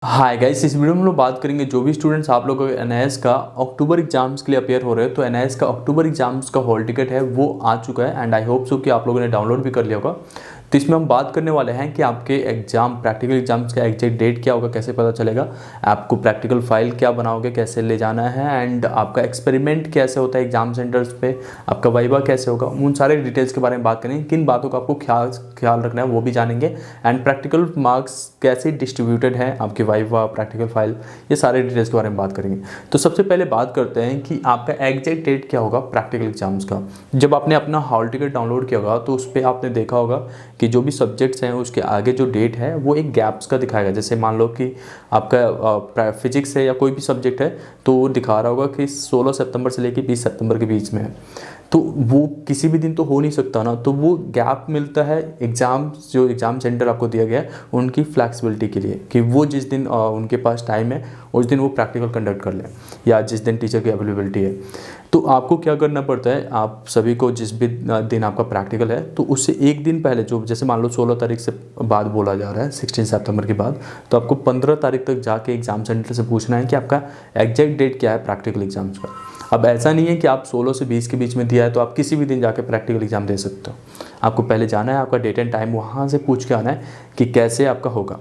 Hi guys, इस video में हम लोग बात करेंगे जो भी स्टूडेंट्स आप लोगों को एनआईएस का अक्टूबर एग्जाम्स के लिए अपेयर हो रहे हैं। तो एनआईएस का अक्टूबर एग्जाम्स का हॉल टिकट है वो आ चुका है एंड आई होप सो कि आप लोगों ने डाउनलोड भी कर लिया होगा। तो इसमें हम बात करने वाले हैं कि आपके एग्जाम प्रैक्टिकल एग्जाम्स का एग्जैक्ट डेट क्या होगा, कैसे पता चलेगा, आपको प्रैक्टिकल फाइल क्या बनाओगे, कैसे ले जाना है एंड आपका एक्सपेरिमेंट कैसे होता है एग्जाम सेंटर्स पे, आपका वाइवा कैसे होगा, उन सारे डिटेल्स के बारे में बात करेंगे। किन बातों का आपको ख्याल रखना है वो भी जानेंगे एंड प्रैक्टिकल मार्क्स कैसे डिस्ट्रीब्यूटेड है आपके वाइवा प्रैक्टिकल फाइल, ये सारे डिटेल्स के बारे में बात करेंगे। तो सबसे पहले बात करते हैं कि आपका एग्जैक्ट डेट क्या होगा प्रैक्टिकल एग्जाम्स का। जब आपने अपना हॉल टिकट डाउनलोड किया होगा तो उस पर आपने देखा होगा कि जो भी सब्जेक्ट्स हैं उसके आगे जो डेट है वो एक गैप्स का दिखाएगा। जैसे मान लो कि आपका फिजिक्स है या कोई भी सब्जेक्ट है तो वो दिखा रहा होगा कि 16 सितंबर से लेकर 20 सितंबर के बीच में है। तो वो किसी भी दिन तो हो नहीं सकता ना, तो वो गैप मिलता है एग्ज़ाम, जो एग्ज़ाम सेंटर आपको दिया गया है उनकी फ्लैक्सिबिलिटी के लिए कि वो जिस दिन उनके पास टाइम है उस दिन वो प्रैक्टिकल कंडक्ट कर लें या जिस दिन टीचर की अवेलेबिलिटी है। तो आपको क्या करना पड़ता है, आप सभी को जिस भी दिन आपका प्रैक्टिकल है तो उससे एक दिन पहले, जो जैसे मान लो 16 तारीख से बाद बोला जा रहा है 16 सितंबर के बाद, तो आपको 15 तारीख तक जाके एग्ज़ाम सेंटर से पूछना है कि आपका एग्जैक्ट डेट क्या है प्रैक्टिकल एग्जाम्स का। अब ऐसा नहीं है कि आप 16 से 20 के बीच में दिया है तो आप किसी भी दिन जाके प्रैक्टिकल एग्जाम दे सकते हो। आपको पहले जाना है, आपका डेट एंड टाइम वहाँ से पूछ के आना है कि कैसे आपका होगा।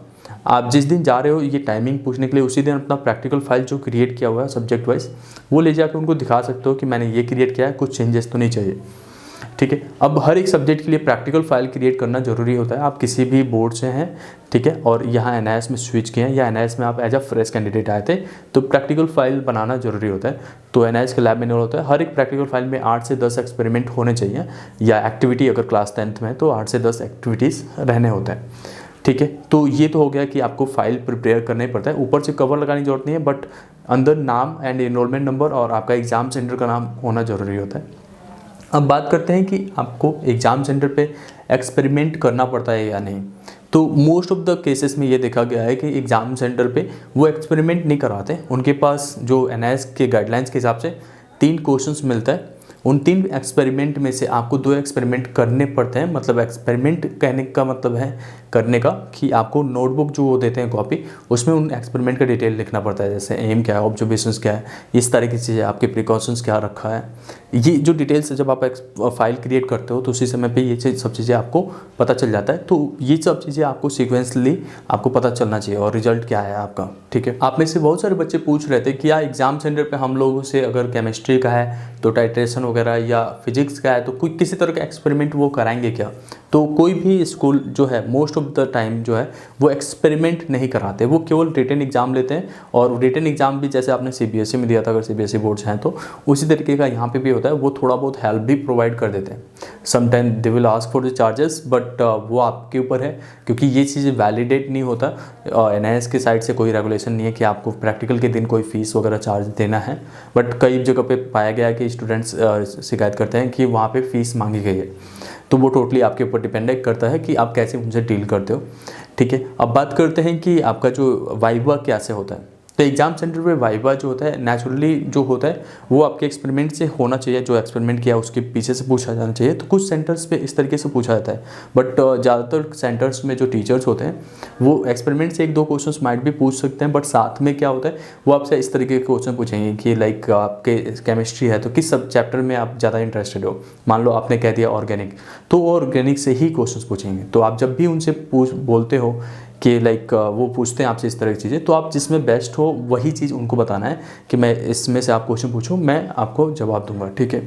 आप जिस दिन जा रहे हो ये टाइमिंग पूछने के लिए उसी दिन अपना प्रैक्टिकल फाइल जो क्रिएट किया हुआ है सब्जेक्ट वाइज वो ले जाकर उनको दिखा सकते हो कि मैंने ये क्रिएट किया है, कुछ चेंजेस तो नहीं चाहिए। ठीक है, अब हर एक सब्जेक्ट के लिए प्रैक्टिकल फाइल क्रिएट करना जरूरी होता है। आप किसी भी बोर्ड से हैं, ठीक है, और यहाँ एनआईएस में स्विच किए हैं या एनआईएस में आप एज अ फ्रेश कैंडिडेट आए थे तो प्रैक्टिकल फाइल बनाना जरूरी होता है। तो एनआईएस का लैब मैनुअल होता है, हर एक प्रैक्टिकल फाइल में 8 से 10 एक्सपेरिमेंट होने चाहिए या एक्टिविटी, अगर क्लास 10th में तो 8 से 10 एक्टिविटीज़ रहने होते हैं। ठीक है, तो ये तो हो गया कि आपको फाइल प्रिपेयर करना ही पड़ता है। ऊपर से कवर लगाने की जरूरत नहीं है, बट अंदर नाम एंड एनरोलमेंट नंबर और आपका एग्जाम सेंटर का नाम होना जरूरी होता है। अब बात करते हैं कि आपको एग्ज़ाम सेंटर पे एक्सपेरिमेंट करना पड़ता है या नहीं। तो मोस्ट ऑफ द केसेस में ये देखा गया है कि एग्ज़ाम सेंटर पे वो एक्सपेरिमेंट नहीं करवाते। उनके पास जो एनआईएस के गाइडलाइंस के हिसाब से 3 क्वेश्चंस मिलता है। उन 3 एक्सपेरिमेंट में से आपको 2 एक्सपेरिमेंट करने पड़ते हैं। मतलब एक्सपेरिमेंट कहने का मतलब है करने का कि आपको नोटबुक जो वो देते हैं कॉपी, उसमें उन एक्सपेरिमेंट का डिटेल लिखना पड़ता है। जैसे एम क्या है, ऑब्जर्वेशंस क्या है, इस तरह की चीज़ें, आपके प्रिकॉशंस क्या रखा है, ये जो डिटेल्स है जब आप फाइल क्रिएट करते हो तो उसी समय पे ये सब चीज़ें आपको पता चल जाता है। तो ये सब चीज़ें आपको सीक्वेंसली आपको पता चलना चाहिए और रिजल्ट क्या है आपका। ठीक है, आप में से बहुत सारे बच्चे पूछ रहे थे कि यार एग्जाम सेंटर पे हम लोगों से अगर केमिस्ट्री का है तो टाइट्रेशन वगैरह या फिजिक्स का है तो कोई किसी तरह का एक्सपेरिमेंट वो कराएंगे क्या। तो कोई भी स्कूल जो है मोस्ट ऑफ द टाइम जो है वो एक्सपेरिमेंट नहीं कराते, वो केवल रिटन एग्जाम लेते हैं। और रिटन एग्जाम भी जैसे आपने सीबीएसई में दिया था, अगर सीबीएसई बोर्ड्स हैं तो उसी तरीके का यहाँ पे भी होता है। वो थोड़ा बहुत हेल्प भी प्रोवाइड कर देते हैं। Sometime they will ask for the charges, but वो आपके ऊपर है क्योंकि ये चीज़ें वैलिडेट नहीं होता। एनआईएस के साइड से कोई रेगुलेशन नहीं है कि आपको प्रैक्टिकल के दिन कोई फीस वगैरह चार्ज देना है। बट कई जगह पे पाया गया है कि स्टूडेंट्स शिकायत करते हैं कि वहाँ पे फीस मांगी गई है। तो वो टोटली आपके ऊपर डिपेंड करता है कि आप कैसे उनसे डील करते हो। ठीक है, अब बात करते हैं कि आपका जो वाइवा कैसे होता है। तो एग्जाम सेंटर पे वाइवा जो होता है नेचुरली जो होता है वो आपके एक्सपेरिमेंट से होना चाहिए। जो एक्सपेरिमेंट किया उसके पीछे से पूछा जाना चाहिए। तो कुछ सेंटर्स पे इस तरीके से पूछा जाता है, बट ज़्यादातर सेंटर्स में जो टीचर्स होते हैं वो एक्सपेरिमेंट से 1-2 क्वेश्चंस माइट भी पूछ सकते हैं। बट साथ में क्या होता है वो आपसे इस तरीके के क्वेश्चन पूछेंगे कि लाइक आपके केमिस्ट्री है तो किस सब चैप्टर में आप ज़्यादा इंटरेस्टेड हो। मान लो आपने कह दिया ऑर्गेनिक, तो ऑर्गेनिक से ही क्वेश्चन पूछेंगे। तो आप जब भी उनसे बोलते हो कि लाइक वो पूछते हैं आपसे इस तरह की चीज़ें, तो आप जिसमें बेस्ट हो वही चीज़ उनको बताना है कि मैं इसमें से आप क्वेश्चन पूछो, मैं आपको जवाब दूंगा। ठीक है,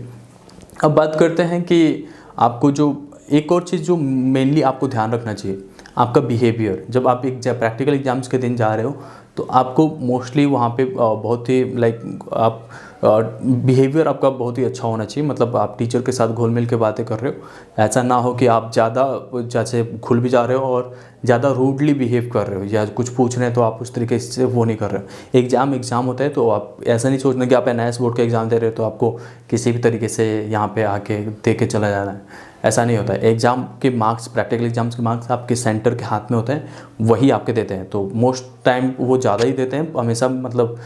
अब बात करते हैं कि आपको जो एक और चीज़ जो मेनली आपको ध्यान रखना चाहिए, आपका बिहेवियर। जब आप एक प्रैक्टिकल एग्जाम्स के दिन जा रहे हो तो आपको मोस्टली वहाँ पे बहुत ही लाइक आप बिहेवियर आपका बहुत ही अच्छा होना चाहिए। मतलब आप टीचर के साथ घुल मिल के बातें कर रहे हो। ऐसा ना हो कि आप ज़्यादा जैसे खुल भी जा रहे हो और ज़्यादा रूडली बिहेव कर रहे हो या कुछ पूछ रहे हैं तो आप उस तरीके से वो नहीं कर रहे हो। एग्ज़ाम होता है तो आप ऐसा नहीं सोचना कि आप एनआईएस बोर्ड का एग्ज़ाम दे रहे हो तो आपको किसी भी तरीके से यहाँ पे आके दे के चला जाना है। ऐसा नहीं होता है। एग्ज़ाम के मार्क्स, प्रैक्टिकल एग्जाम्स के मार्क्स आपके सेंटर के हाथ में होते हैं, वही आपके देते हैं। तो मोस्ट टाइम वो ज़्यादा ही देते हैं हमेशा। मतलब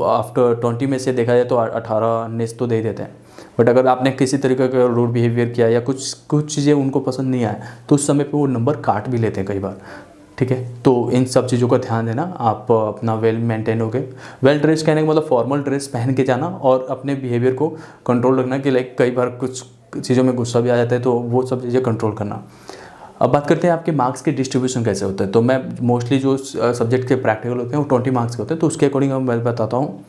आफ्टर 20 में से देखा जाए तो 18-19 तो दे ही देते हैं। बट अगर आपने किसी तरीके का रूड बिहेवियर किया या कुछ चीज़ें उनको पसंद नहीं आया तो उस समय पे वो नंबर काट भी लेते हैं कई बार। ठीक है। तो इन सब चीज़ों का ध्यान देना, आप अपना वेल मेंटेन हो गए। वेल ड्रेस कहने का मतलब फॉर्मल ड्रेस पहन के जाना और अपने बिहेवियर को कंट्रोल रखना कि लाइक कई बार कुछ चीज़ों में गुस्सा भी आ जाता है, तो वो सब चीज़ें कंट्रोल करना। अब बात करते हैं आपके मार्क्स के डिस्ट्रीब्यूशन कैसे होता है। तो मैं मोस्टली जो सब्जेक्ट के प्रैक्टिकल होते हैं वो 20 मार्क्स के होते हैं, तो उसके अकॉर्डिंग मैं बताता हूँ।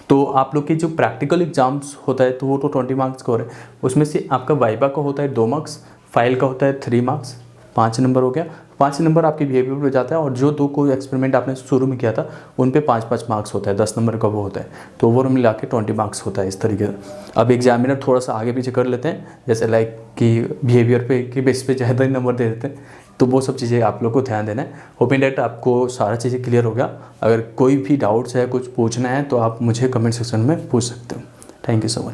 तो आप लोग के जो प्रैक्टिकल एग्जाम्स होता है तो वो तो 20 मार्क्स का हो रहा है। उसमें से आपका वाइवा का होता है 2 मार्क्स, फाइल का होता है 3 मार्क्स, 5 नंबर हो गया। 5 नंबर आपके बिहेवियर पे जाता है, और जो 2 कोई एक्सपेरिमेंट आपने शुरू में किया था उन पे 5-5 मार्क्स होता है, 10 नंबर का वो होता है। तो ओवरऑल मिला के 20 मार्क्स होता है इस तरीके से। अब एग्जामिनर थोड़ा सा आगे पीछे कर लेते हैं, जैसे लाइक कि बिहेवियर पे के बेस पे ज़्यादा ही नंबर दे देते हैं, तो वो सब चीज़ें आप लोग को ध्यान देना है। होपिंग डेट आपको सारा चीज़ें क्लियर हो गया। अगर कोई भी डाउट्स है, कुछ पूछना है, तो आप मुझे कमेंट सेक्शन में पूछ सकते हो। Thank you so much.